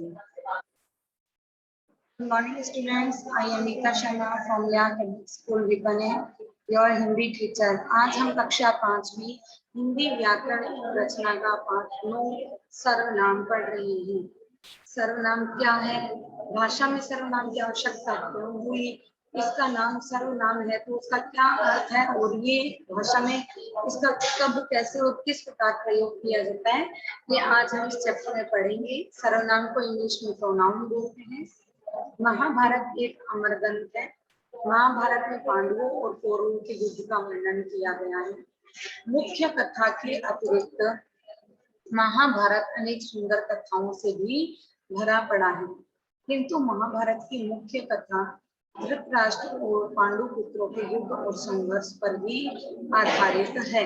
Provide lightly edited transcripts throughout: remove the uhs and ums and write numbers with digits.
कीजिए। Good morning students, I am Nika Sharma from Academic School Bikaner, your Hindi teacher. आज हम कक्षा 5वीं हिंदी व्याकरण रचना का पाठ 9 सर्वनाम पढ़ रहे हैं। सर्वनाम क्या है, भाषा में सर्वनाम की आवश्यकता क्यों हुई, इसका नाम सर्वनाम है तो उसका क्या अर्थ है और ये भाषा में इसका कब कैसे और किस प्रकार प्रयोग किया जाता है, ये आज हम इस चैप्टर में पढ़ेंगे। सर्वनाम को इंग्लिश में प्रोनाउन बोलते हैं। महाभारत एक अमर ग्रंथ है। महाभारत में पांडवों और कौरवों के युद्ध का वर्णन किया गया है। मुख्य कथा के अतिरिक्त महाभारत अनेक सुंदर कथाओं से भी भरा पड़ा है, किंतु महाभारत की मुख्य कथा धृतराष्ट्र और पांडु पुत्रों के युद्ध और संघर्ष पर भी आधारित है।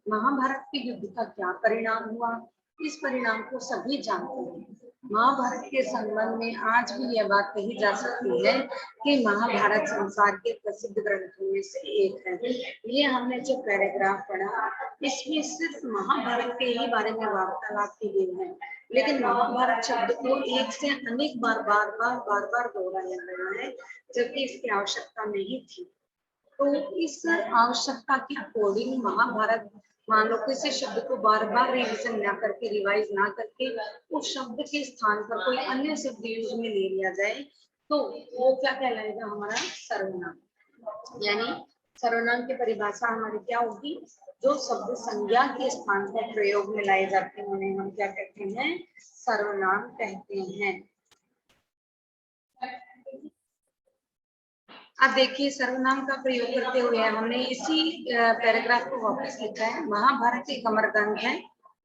महाभारत के युद्ध का क्या परिणाम हुआ, इस परिणाम को सभी जानते हैं। महाभारत के संबंध में आज भी यह बात कही जा सकती है कि महाभारत संसार के प्रसिद्ध ग्रंथों में से एक है। ये हमने जो पैराग्राफ पढ़ा इसमें सिर्फ महाभारत के ही बारे में वार्तालाप की गई है, लेकिन महाभारत शब्द को एक से अनेक बार बार दोहराया गया है, जबकि इसकी आवश्यकता नहीं थी। तो इस आवश्यकता के अकॉर्डिंग महाभारत मान लो किसी शब्द को बार बार रिविजन ना करके, रिवाइज ना करके उस शब्द के स्थान पर कोई अन्य शब्द यूज में ले लिया जाए तो वो क्या कहलाएगा, हमारा सर्वनाम। यानी सर्वनाम की परिभाषा हमारी क्या होगी, जो शब्द संज्ञा के स्थान पर प्रयोग में लाए जाते हैं उन्हें हम क्या कहते हैं, सर्वनाम कहते हैं। अब देखिए सर्वनाम का प्रयोग करते हुए हमने इसी पैराग्राफ को वापस लिखा है। महाभारत एक अमर ग्रंथ है।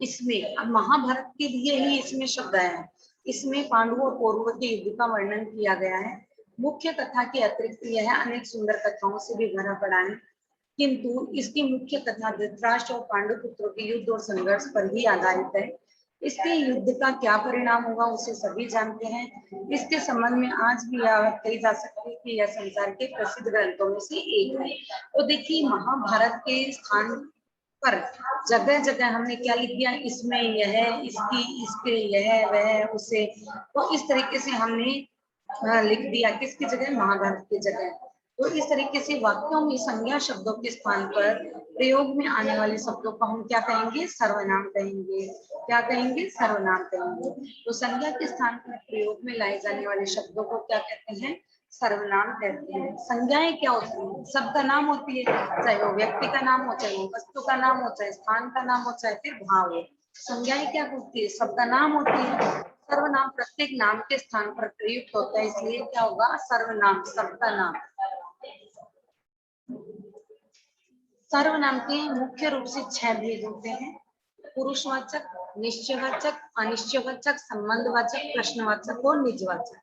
इसमें अब महाभारत के लिए ही इसमें शब्द आया है। इसमें पांडवों और कौरवों के युद्ध का वर्णन किया गया है। मुख्य कथा के अतिरिक्त यह अनेक सुंदर कथाओं से भी भरा पड़ा है, किंतु इसकी मुख्य कथा धृतराष्ट्र और पांडु पुत्रों के युद्ध और संघर्ष पर ही आधारित है। इसके युद्ध का क्या परिणाम होगा उसे सभी जानते हैं। इसके संबंध में आज भी यह कही जा सकती है कि यह संसार के प्रसिद्ध ग्रंथों में से एक है। तो देखिए महाभारत के स्थान पर जगह जगह हमने क्या लिख दिया, इसमें यह, इसकी, इसके यह, वह, उसे, तो इस तरीके से हमने लिख दिया किसकी जगह, महाभारत की जगह। तो इस तरीके से वाक्यों में संज्ञा शब्दों के स्थान पर प्रयोग में आने वाले शब्दों को हम क्या कहेंगे, सर्वनाम कहेंगे। क्या कहेंगे, सर्वनाम कहेंगे। तो संज्ञा के स्थान पर प्रयोग में लाए जाने वाले शब्दों को क्या कहते हैं, सर्वनाम कहते हैं। संज्ञाएं क्या होती है, शब्द का नाम होती है, चाहे वो व्यक्ति का नाम हो, चाहे वो वस्तु का नाम हो, चाहे स्थान का नाम हो, चाहे फिर भाव हो। संज्ञाएं क्या होती है, शब्द का नाम होती है। सर्वनाम प्रत्येक नाम के स्थान पर प्रयुक्त होता है, इसलिए क्या होगा, सर्वनाम, शब्द का नाम। सर्वनाम के मुख्य रूप से 6 भेद होते हैं: पुरुषवाचक, निश्चयवाचक, अनिश्चयवाचक, संबंधवाचक, प्रश्नवाचक और निजवाचक।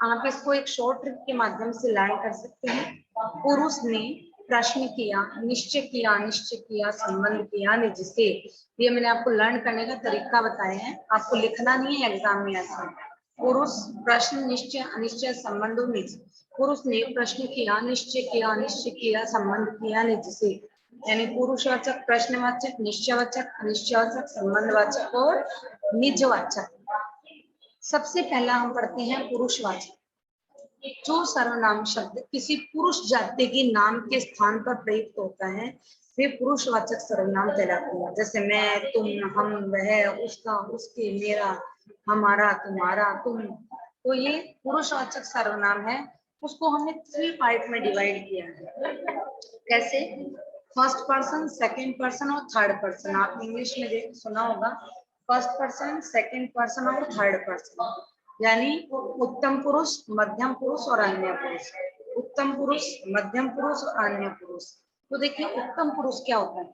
आप इसको एक शॉर्ट ट्रिक के माध्यम से लर्न कर सकते हैं। पुरुष ने प्रश्न किया, निश्चय किया, अनिश्चय किया, संबंध किया निज से। ये मैंने आपको लर्न करने का तरीका बताया है, आपको लिखना नहीं है एग्जाम में ऐसा। पुरुष, प्रश्न, निश्चय, अनिश्चय, संबंध और निज। पुरुष ने प्रश्न किया, निश्चय किया, अनिश्चय किया, संबंध किया निज से। यानी पुरुषवाचक, प्रश्नवाचक, निश्चयवाचक, अनिश्चयवाचक, संबंधवाचक और निजवाचक। सबसे पहला हम पढ़ते हैं पुरुषवाचक। जो सर्वनाम शब्द किसी पुरुष जाति के नाम के स्थान पर प्रयुक्त होता है वे पुरुषवाचक सर्वनाम कहलाते हैं। जैसे मैं, तुम, हम, वह, उसका, उसके, मेरा, हमारा, तुम्हारा, तुम। तो ये पुरुषवाचक सर्वनाम है। उसको हमने 3 पार्ट में डिवाइड किया है। कैसे, फर्स्ट पर्सन, सेकंड पर्सन और थर्ड पर्सन। आप इंग्लिश में सुना होगा, फर्स्ट पर्सन, सेकंड पर्सन और थर्ड पर्सन। यानी उत्तम पुरुष, मध्यम पुरुष और अन्य पुरुष। उत्तम पुरुष, मध्यम पुरुष और अन्य पुरुष। तो देखिए उत्तम पुरुष क्या होता है,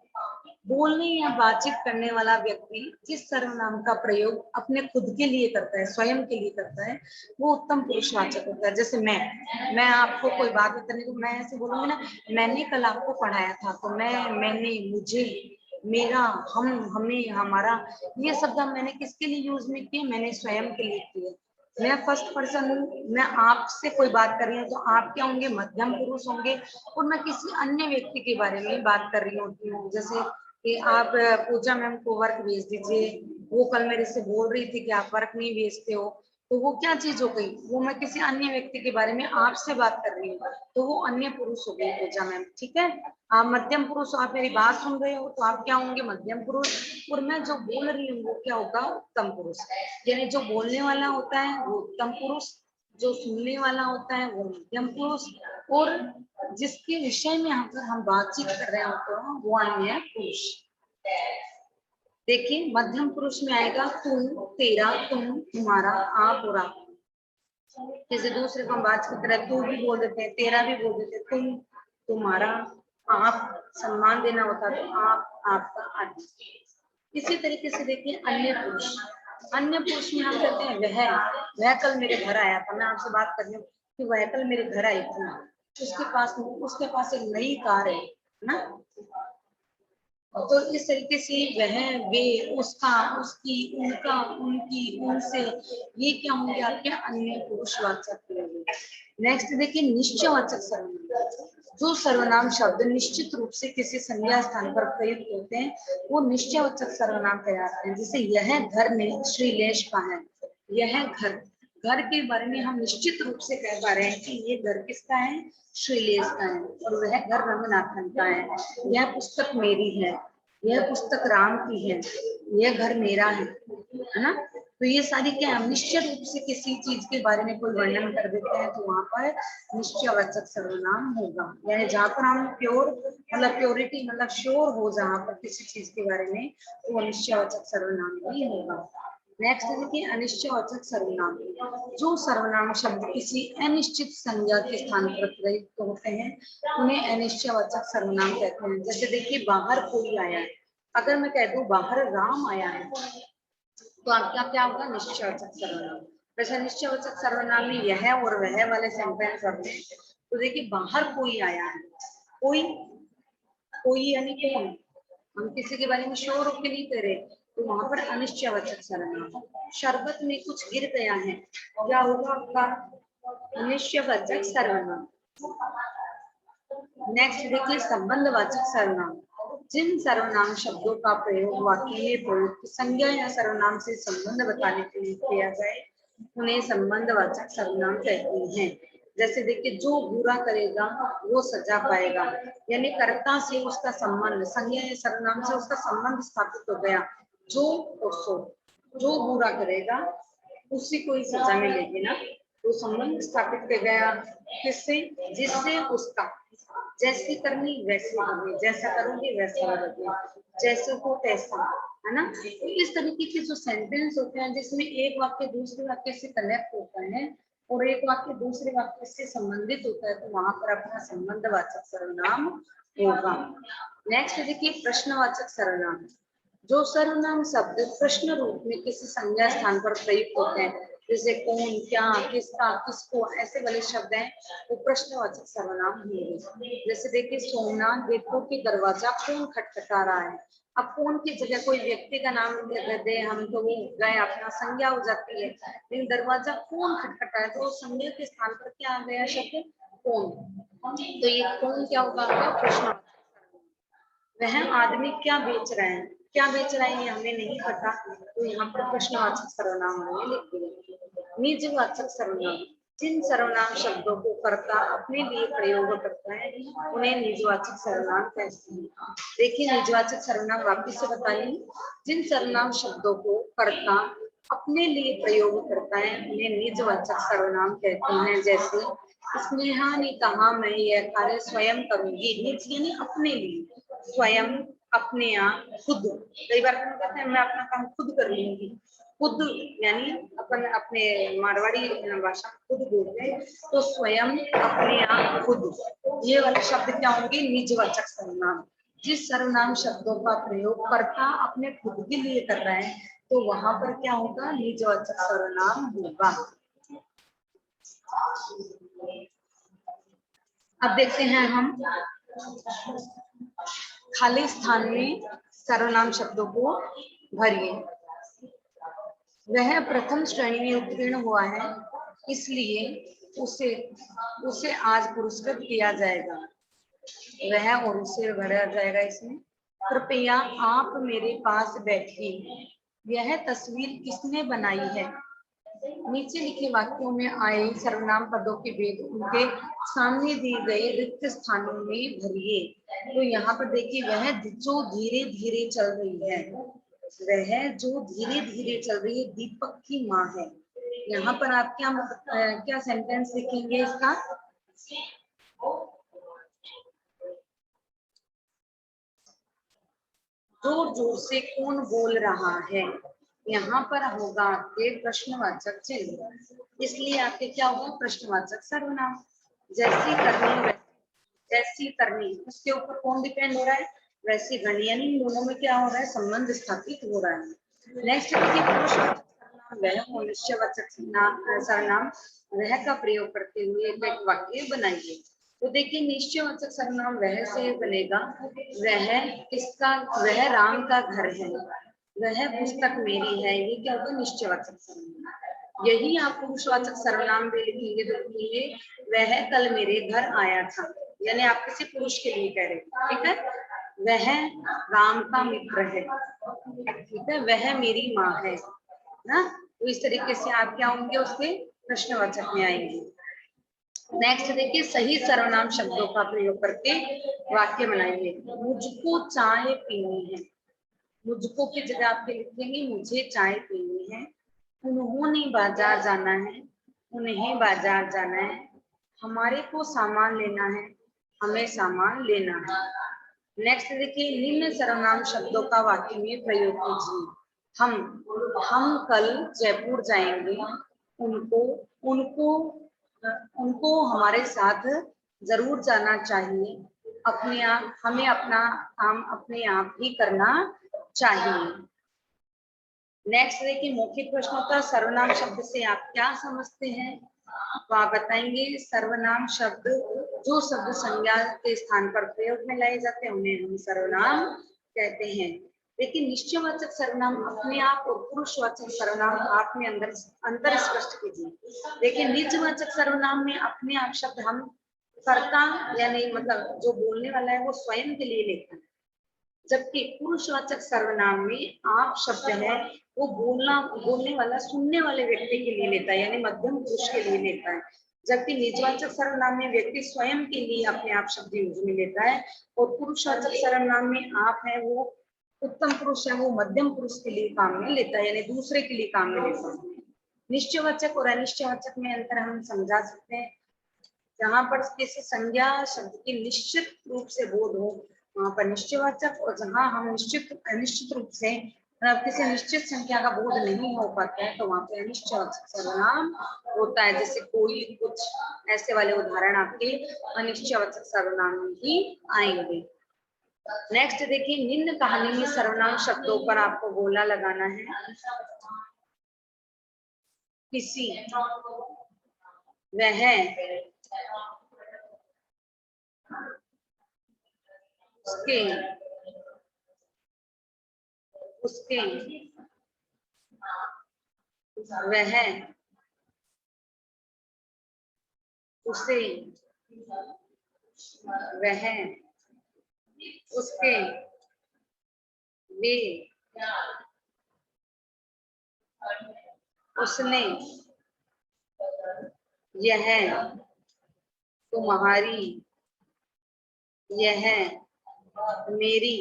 बोलने या बातचीत करने वाला व्यक्ति जिस सर्वनाम का प्रयोग अपने खुद के लिए करता है, स्वयं के लिए करता है, वो उत्तम पुरुषवाचक होता है। जैसे मैं आपको कोई बात करने को मैं ऐसे बोलूंगी ना, मैंने कल आपको पढ़ाया था, तो मैं, मैंने, मुझे, मेरा, हम, हमें, हमारा, ये शब्द मैंने किसके लिए यूज नहीं किए, मैंने स्वयं के लिए किए। मैं फर्स्ट पर्सन हूँ, मैं आपसे कोई बात कर रही हूँ तो आप क्या होंगे, मध्यम पुरुष होंगे। और मैं किसी अन्य व्यक्ति के बारे में बात कर रही होती हूँ, जैसे कि आप पूजा मैम को वर्क भेज दीजिए, वो कल मेरे से बोल रही थी कि आप वर्क नहीं भेजते हो, तो वो क्या चीज हो गई, वो मैं किसी अन्य व्यक्ति के बारे में आपसे बात कर रही हूँ, तो वो अन्य पुरुष हो गई पूजा मैम, ठीक है। आप मध्यम पुरुष, आप मेरी बात सुन रहे हो तो आप क्या होंगे, मध्यम पुरुष। और मैं जो बोल रही हूँ वो क्या होगा, उत्तम पुरुष। यानी जो बोलने वाला होता है वो उत्तम पुरुष, जो सुनने वाला होता है वो मध्यम पुरुष, और जिसके विषय में यहाँ पर हम बातचीत कर रहे होते हैं वो अन्य पुरुष। देखिए मध्यम पुरुष में आएगा तुम, तेरा, तुम, तुम्हारा, आप और आप। जैसे दूसरे को हम बात करते हैं तू भी बोल देते हैं, तेरा भी बोल देते हैं, तुम, तुम्हारा, आप। सम्मान देना होता है तो आप, आपका, आदि। इसी तरीके से देखिए अन्य पुरुष। अन्य पुरुष में हम कहते हैं वह कल मेरे घर आया था। मैं आपसे बात कर रही हूँ कि वह कल मेरे घर आई थी, उसके पास एक नई कार है ना। तो इस तरीके से वह, वे, उसका, उसकी, उनका, उनकी, उनसे, ये क्या होंगे आपके अन्य पुरुषवाचक होंगे। नेक्स्ट देखिए निश्चयवाचक सर्वनाम। जो सर्वनाम शब्द निश्चित रूप से किसी संज्ञा स्थान पर प्रयुक्त होते हैं वो निश्चयवाचक सर्वनाम कहलाते हैं। जैसे यह घर में श्रीलेश का है, यह घर, घर के बारे में हम निश्चित रूप से कह पा रहे हैं कि ये घर किसका है, श्रीलेश का है, और वह घर रंगनाथन का है। यह पुस्तक मेरी है, यह पुस्तक राम की है, यह घर मेरा है ना। तो ये सारी क्या है, निश्चित रूप से किसी चीज के बारे में कोई वर्णन कर देते हैं तो वहां पर निश्चयवाचक सर्वनाम होगा। यानी जहाँ पर हम प्योर मतलब प्योरिटी मतलब श्योर हो जहाँ पर किसी चीज के बारे में, तो वो निश्चयवाचक सर्वनाम ही होगा। नेक्स्ट देखिए अनिश्चयवाचक सर्वनाम। जो सर्वनाम शब्द किसी अनिश्चित संज्ञा के स्थान पर प्रयुक्त होते हैं उन्हें अनिश्चयवाचक सर्वनाम कहते हैं। जैसे देखिए बाहर कोई आया है, अगर मैं कह दूं बाहर राम आया है तो आपका क्या होगा, निश्चयवाचक सर्वनाम। वैसे निश्चयवाचक सर्वनाम में यह और वह वाले सेंटेंस होते हैं। तो देखिए बाहर कोई आया है, कोई, कोई यानी कौन, हम किसी के बारे में श्योर होके नहीं कह रहे, तो वहां पर अनिश्चयवाचक सर्वनाम। शरबत में कुछ गिर गया है, क्या होगा आपका, अनिश्चयवाचक सर्वनाम। नेक्स्ट देखिए संबंधवाचक सर्वनाम। जिन सर्वनाम शब्दों का प्रयोग वाक्य में प्रयुक्त संज्ञा या सर्वनाम से संबंध बताने के लिए किया जाए उन्हें संबंधवाचक सर्वनाम कहते हैं। जैसे देखिए जो बुरा करेगा वो सजा पाएगा, यानी कर्ता से उसका संबंध, संज्ञा या सर्वनाम से उसका संबंध स्थापित हो गया। जो और सो, जो बुरा करेगा उसी को ही सजा मिलेगी ना। तो संबंध स्थापित कर गया किससे, जिससे उसका, जैसी करनी वैसे होगी, जैसा करोगे वैसा होगा, जैसे हो तैसा, है ना। तो इस तरीके के जो सेंटेंस होते हैं जिसमें एक वाक्य दूसरे वाक्य से कनेक्ट होता है और एक वाक्य दूसरे वाक्य से संबंधित होता है तो वहां पर अपना संबंधवाचक सर्वनाम होगा। नेक्स्ट देखिए प्रश्नवाचक सर्वनाम। जो सर्वनाम शब्द प्रश्न रूप में किसी संज्ञा स्थान पर प्रयुक्त होते हैं, जैसे कौन, क्या, किसका, किसको, ऐसे वाले शब्द हैं वो प्रश्नवाचक सर्वनाम होंगे। जैसे देखिए सोमनाथ देखो कि दरवाजा कौन खटखटा रहा है। अब कौन की जगह कोई व्यक्ति का नाम दे हम तो वो गए, अपना संज्ञा हो जाती है, लेकिन दरवाजा कौन खटखटा है तो संज्ञा के स्थान पर क्या आ गया शब्द कौन। तो ये कौन क्या होगा आपका प्रश्नवाचक। वह आदमी क्या बेच रहा है, क्या बेच रहा है ये हमें नहीं पता, तो यहाँ पर प्रश्नवाचक सर्वनाम हमने लिख दिया। निजवाचक सर्वनाम। जिन सर्वनाम शब्दों को कर्ता अपने लिए प्रयोग करता है उन्हें निजवाचक सर्वनाम कहते हैं। देखिए निजवाचक सर्वनाम वापिस से बताइए। जिन सर्वनाम शब्दों को कर्ता अपने लिए प्रयोग करता है उन्हें निजवाचक सर्वनाम कहते हैं। जैसे स्नेहा ने कहा मैं यह कार्य स्वयं करूंगी। निज यानी अपने लिए, स्वयं, अपने आप, खुद। कई बार हम कहते हैं मैं अपना काम खुद कर लूंगी, खुद यानी अपन अपने मारवाड़ी भाषा खुद बोलते हैं तो स्वयं, अपने आप, खुद, ये वाले शब्द क्या होंगे, निजवाचक सर्वनाम। जिस सर्वनाम शब्दों का प्रयोग कर्ता अपने खुद के लिए कर रहा है तो वहां पर क्या होगा, निजवाचक सर्वनाम होगा। अब देखते हैं हम खाली स्थान में सर्वनाम शब्दों को भरिए। वह प्रथम श्रेणी में उत्तीर्ण हुआ है इसलिए उसे उसे आज पुरस्कृत किया जाएगा। वह और उसे भरा जाएगा इसमें। कृपया आप मेरे पास बैठिए। यह तस्वीर किसने बनाई है, नीचे लिखे वाक्यों में आए सर्वनाम पदों के भेद उनके सामने दिए गए रिक्त स्थानों में भरिए। तो यहाँ पर देखिए, वह जो धीरे धीरे चल रही है, वह जो धीरे धीरे चल रही है दीपक की माँ है। यहाँ पर आप क्या सेंटेंस लिखेंगे इसका? जोर जोर से कौन बोल रहा है? यहाँ पर होगा आपके प्रश्नवाचक चिन्ह, इसलिए आपके क्या होगा? प्रश्नवाचक सर्वनाम। जैसी करनी उसके ऊपर कौन डिपेंड हो रहा है? वैसी करनी, यानी इन दोनों में क्या हो रहा है? संबंध स्थापित हो रहा है। नेक्स्ट देखिए, पुरुषवाचक सर्वनाम वह हो, निश्चयवाचक सर्वनाम वह का प्रयोग करते हुए एक वाक्य बनाइए। तो देखिए, निश्चयवाचक सर्वनाम वह से बनेगा, वह किसका? वह राम का घर है, वह पुस्तक मेरी है। ये क्या होगा? निश्चयवाचक सर्वनाम। यही आप पुरुषवाचक सर्वनाम भी लिखेंगे तो लिखेंगे, वह कल मेरे घर आया था, यानी आप किसी पुरुष के लिए कह रहे हैं, ठीक है? वह राम का मित्र है, ठीक है? वह मेरी माँ है ना। तो इस तरीके से आप क्या होंगे? उसके प्रश्नवाचक में आएंगे। नेक्स्ट देखिए, सही सर्वनाम शब्दों का प्रयोग करके वाक्य बनाइए। मुझको चाय पीनी है, मुझको की जगह आपके लिखेंगे मुझे चाय पीनी है। उन्होंने बाजार जाना है, उन्हें बाजार जाना है। हमारे को सामान लेना है, हमें सामान लेना है। नेक्स्ट देखिए, निम्न सर्वनाम शब्दों का वाक्य में प्रयोग कीजिए। हम कल जयपुर जाएंगे। उनको उनको उनको हमारे साथ जरूर जाना चाहिए। अपने आप हमें अपना काम अपने आप ही करना चाहिए। नेक्स्ट देखिए, मौखिक प्रश्नों का सर्वनाम शब्द से आप क्या समझते हैं? तो आप बताएंगे, सर्वनाम शब्द जो शब्द संज्ञा के स्थान पर प्रयोग में लाए जाते हैं उन्हें हम सर्वनाम कहते हैं। लेकिन निश्चयवाचक सर्वनाम अपने आप और पुरुषवाचक सर्वनाम आप में अंतर स्पष्ट कीजिए। देखिए, निजवाचक सर्वनाम में अपने आप शब्द हम कर्ता यानी मतलब जो बोलने वाला है वो स्वयं के लिए लेता है, जबकि पुरुषवाचक सर्वनाम में आप शब्द है वो बोलने वाला सुनने वाले व्यक्ति के लिए लेता है, यानी मध्यम पुरुष के लिए लेता है। जबकि निजवाचक सर्वनाम में व्यक्ति स्वयं के लिए अपने आप शब्द यूज में लेता है, और पुरुषवाचक सर्वनाम में आप है वो उत्तम पुरुष है, वो मध्यम पुरुष के लिए काम में लेता है, यानी दूसरे के लिए काम में लेता है। निश्चयवाचक और अनिश्चयवाचक में अंतर हम समझा सकते हैं। जहां पर किसी संज्ञा शब्द की निश्चित रूप से बोध हो वहां पर निश्चयवाचक, और जहां हम अनिश्चित रूप से किसी निश्चित संख्या का बोध नहीं हो पाता है तो वहां पे अनिश्चयवाचक सर्वनाम होता है। जैसे कोई कुछ ऐसे वाले उदाहरण आपके अनिश्चयवाचक सर्वनाम में ही आएंगे। नेक्स्ट देखिए, निम्न कहानी में सर्वनाम शब्दों पर आपको गोला लगाना है। किसी, वह, उसके, उसके, वह, उसे, वह, उसके, वे, उसने, यह, तुम्हारी, यह, मेरी।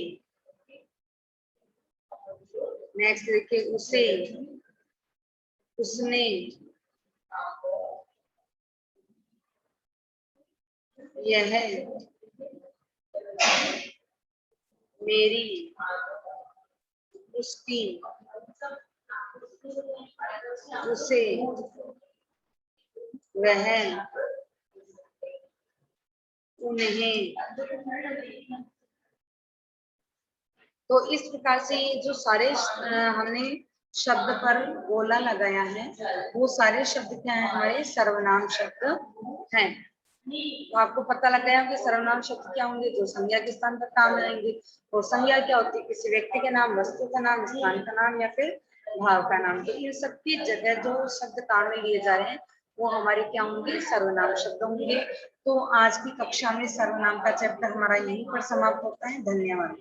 नेक्स्ट देखिए, उसे, उसने, यह, मेरी, उसकी, उसे, वह, उन्हें। तो इस प्रकार से जो सारे हमने शब्द पर गोला लगाया है वो सारे शब्द क्या है? हमारे सर्वनाम शब्द हैं। तो आपको पता लग गया कि सर्वनाम शब्द क्या होंगे? जो संज्ञा के स्थान पर काम आएंगे। तो संज्ञा क्या होती है? किसी व्यक्ति के नाम, वस्तु का नाम, स्थान का नाम या फिर भाव का नाम। तो इन सबकी जगह जो शब्द काम में लिए जा रहे हैं वो हमारे क्या होंगे? सर्वनाम शब्द होंगे। तो आज की कक्षा में सर्वनाम का चैप्टर हमारा यहीं पर समाप्त होता है। धन्यवाद।